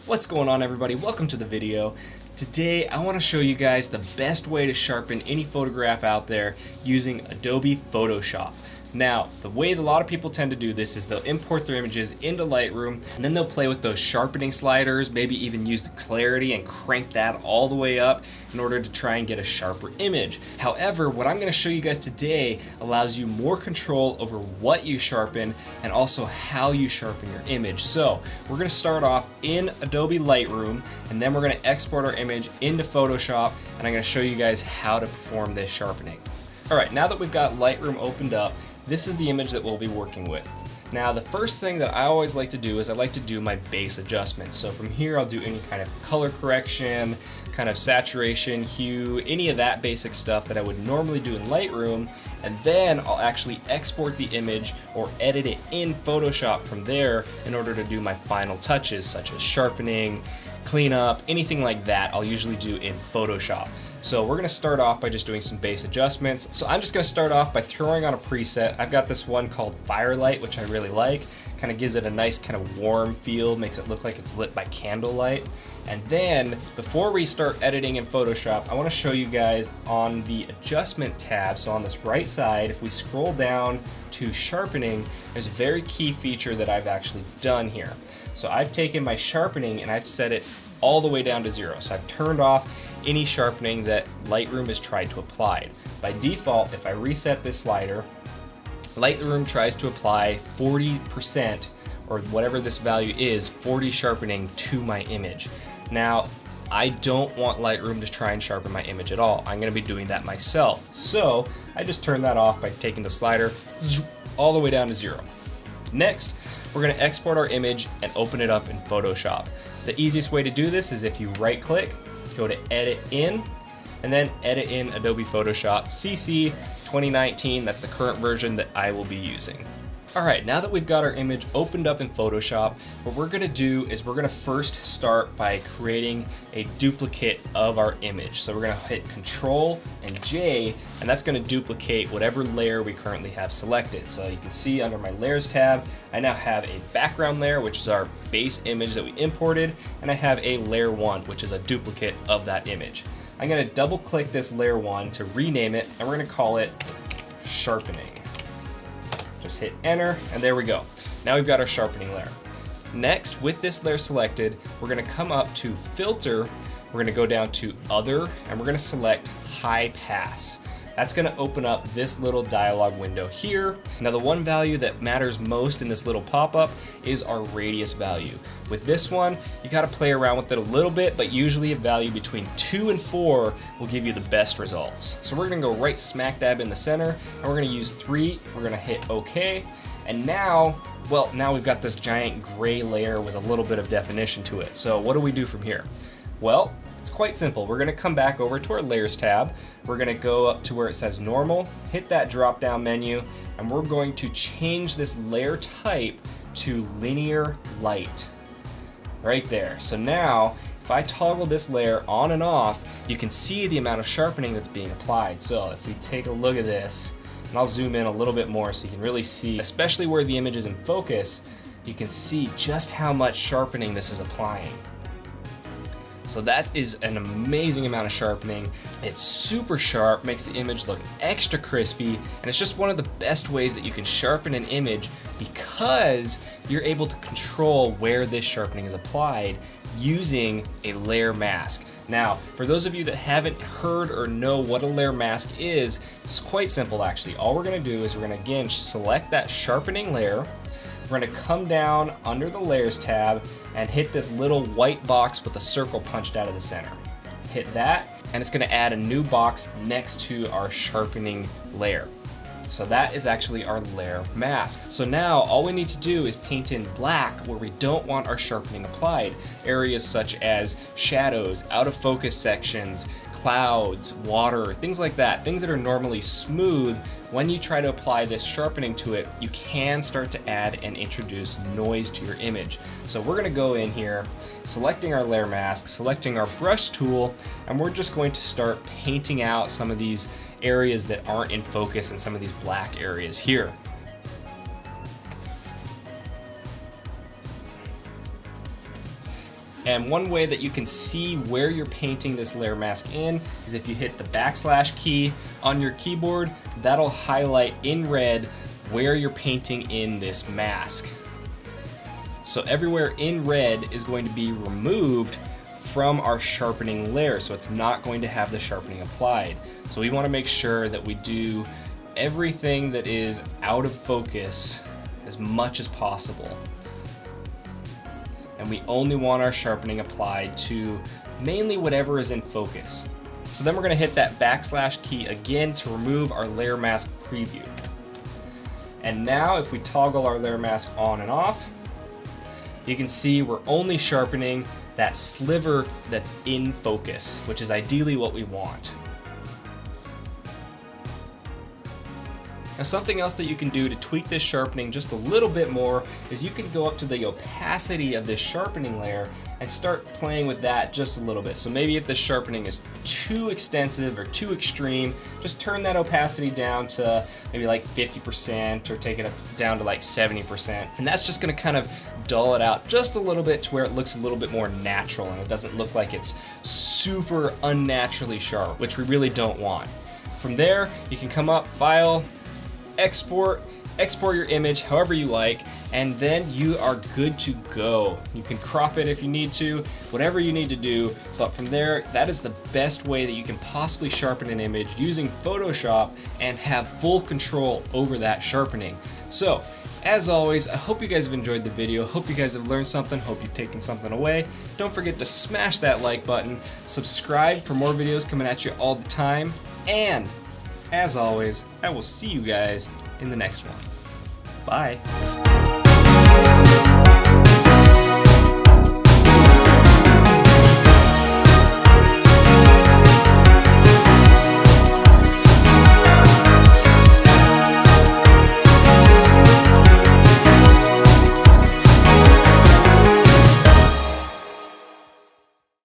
What's going on, everybody? Welcome to the video. Today I want to show you guys the best way to sharpen any photograph out there using Adobe Photoshop. Now, the way a lot of people tend to do this is they'll import their images into Lightroom and then they'll play with those sharpening sliders, maybe even use the clarity and crank that all the way up in order to try and get a sharper image. However, what I'm going to show you guys today allows you more control over what you sharpen and also how you sharpen your image. So we're going to start off in Adobe Lightroom and then we're going to export our image into Photoshop, and I'm going to show you guys how to perform this sharpening. Alright, now that we've got Lightroom opened up, this is the image that we'll be working with. Now, the first thing that I always like to do is I like to do my base adjustments. So from here I'll do any kind of color correction, kind of saturation, hue, any of that basic stuff that I would normally do in Lightroom, and then I'll actually export the image or edit it in Photoshop from there in order to do my final touches such as sharpening, cleanup, anything like that I'll usually do in Photoshop. So we're going to start off by just doing some base adjustments. So I'm just going to start off by throwing on a preset. I've got this one called Firelight, which I really like. Kind of gives it a nice kind of warm feel, makes it look like it's lit by candlelight. And then before we start editing in Photoshop, I want to show you guys on the adjustment tab. So on this right side, if we scroll down to sharpening, there's a very key feature that I've actually done here. So I've taken my sharpening and I've set it all the way down to 0. So I've turned off any sharpening that Lightroom has tried to apply. By default, if I reset this slider, Lightroom tries to apply 40% or whatever this value is, 40 sharpening to my image. Now, I don't want Lightroom to try and sharpen my image at all. I'm going to be doing that myself. So I just turn that off by taking the slider all the way down to 0. Next, we're going to export our image and open it up in Photoshop. The easiest way to do this is if you right click, go to Edit In, and then Edit in Adobe Photoshop CC 2019. That's the current version that I will be using. Alright, now that we've got our image opened up in Photoshop, what we're going to do is we're going to first start by creating a duplicate of our image. So we're going to hit Control and J, and that's going to duplicate whatever layer we currently have selected. So you can see under my Layers tab, I now have a background layer, which is our base image that we imported, and I have a Layer 1, which is a duplicate of that image. I'm going to double click this Layer 1 to rename it, and we're going to call it Sharpening. Just hit enter, and there we go. Now we've got our sharpening layer. Next, with this layer selected, we're going to come up to Filter, we're going to go down to Other, and we're going to select High Pass. That's going to open up this little dialog window here. Now, the one value that matters most in this little pop-up is our radius value. With this one, you got to play around with it a little bit, but usually a value between 2 and 4 will give you the best results. So we're going to go right smack dab in the center, and we're going to use 3. We're going to hit OK, and now we've got this giant gray layer with a little bit of definition to it. So what do we do from here? Well, it's quite simple. We're going to come back over to our Layers tab. We're going to go up to where it says Normal, hit that drop down menu, and we're going to change this layer type to Linear Light. Right there. So now, if I toggle this layer on and off, you can see the amount of sharpening that's being applied. So if we take a look at this, and I'll zoom in a little bit more so you can really see, especially where the image is in focus, you can see just how much sharpening this is applying. So that is an amazing amount of sharpening. It's super sharp, makes the image look extra crispy, and it's just one of the best ways that you can sharpen an image because you're able to control where this sharpening is applied using a layer mask. Now, for those of you that haven't heard or know what a layer mask is, it's quite simple actually. All we're going to do is we're going to again select that sharpening layer. We're going to come down under the Layers tab and hit this little white box with a circle punched out of the center. Hit that, and it's going to add a new box next to our sharpening layer. So that is actually our layer mask. So now all we need to do is paint in black where we don't want our sharpening applied. Areas such as shadows, out of focus sections, clouds, water, things like that. Things that are normally smooth, when you try to apply this sharpening to it, you can start to add and introduce noise to your image. So we're going to go in here, selecting our layer mask, selecting our brush tool, and we're just going to start painting out some of these areas that aren't in focus and some of these black areas here. And one way that you can see where you're painting this layer mask in is if you hit the backslash key on your keyboard, that'll highlight in red where you're painting in this mask. So everywhere in red is going to be removed from our sharpening layer, so it's not going to have the sharpening applied. So we want to make sure that we do everything that is out of focus as much as possible. And we only want our sharpening applied to mainly whatever is in focus. So then we're going to hit that backslash key again to remove our layer mask preview. And now if we toggle our layer mask on and off, you can see we're only sharpening that sliver that's in focus, which is ideally what we want. Now something else that you can do to tweak this sharpening just a little bit more is you can go up to the opacity of this sharpening layer and start playing with that just a little bit. So maybe if the sharpening is too extensive or too extreme, just turn that opacity down to maybe like 50% or take it up down to like 70%. And that's just gonna kind of dull it out just a little bit to where it looks a little bit more natural and it doesn't look like it's super unnaturally sharp, which we really don't want. From there, you can come up, File, export your image however you like, and then you are good to go. You can crop it if you need to, whatever you need to do, but from there, that is the best way that you can possibly sharpen an image using Photoshop and have full control over that sharpening. So, as always, I hope you guys have enjoyed the video, hope you guys have learned something, hope you've taken something away. Don't forget to smash that like button, subscribe for more videos coming at you all the time, and as always, I will see you guys in the next one. Bye.